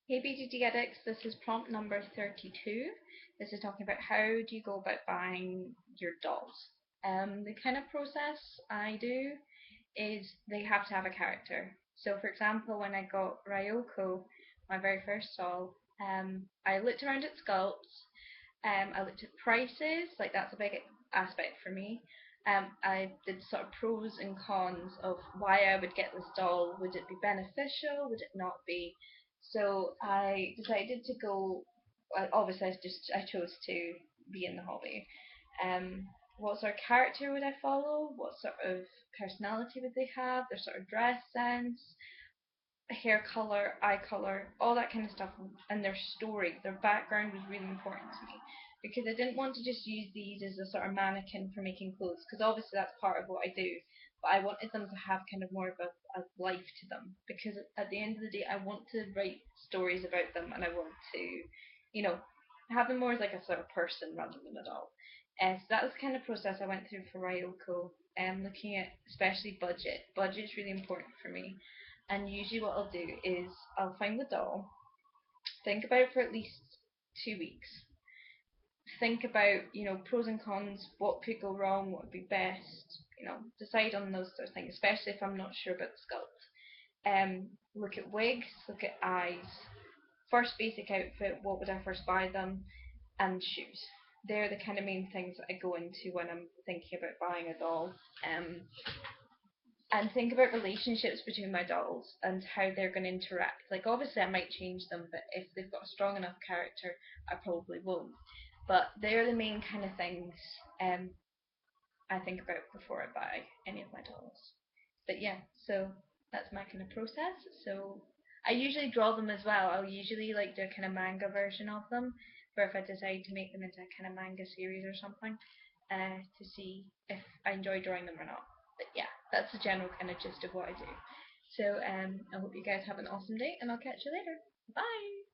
Hey BJD Addicts, this is prompt number 32. This is talking about how do you go about buying your dolls. The kind of process I do is they have to have a character. So for example, when I got Ryoko, my very first doll, I looked around at sculpts, I looked at prices, like that's a big aspect for me. I did sort of pros and cons of why I would get this doll. Would it be beneficial? Would it not be? So I decided to go. Obviously, I chose to be in the hobby. Um, what sort of character would I follow? What sort of personality would they have? Their sort of dress sense, hair color, eye color, all that kind of stuff, and their story, their background was really important to me because I didn't want to just use these as a sort of mannequin for making clothes because obviously that's part of what I do, but I wanted them to have kind of more of a life to them because at the end of the day I want to write stories about them and I want to, you know, have them more as like a sort of person rather than a doll. So that was the kind of process I went through for Ryoko, looking at especially budget. Budget's really important for me, and usually what I'll do is I'll find the doll, think about it for at least 2 weeks, think about, pros and cons, what could go wrong, what would be best, decide on those sort of things, especially if I'm not sure about the sculpt. Look at wigs, look at eyes, first basic outfit, what would I first buy them, and shoes. They're the kind of main things that I go into when I'm thinking about buying a doll. Um, and think about relationships between my dolls and how they're going to interact. Like, obviously, I might change them, but if they've got a strong enough character, I probably won't. But they're the main kind of things I think about before I buy any of my dolls. But yeah, so that's my kind of process. So I usually draw them as well. I'll usually like do a kind of manga version of them, or if I decide to make them into a kind of manga series or something, to see if I enjoy drawing them or not. But yeah, that's the general kind of gist of what I do. So I hope you guys have an awesome day, and I'll catch you later. Bye.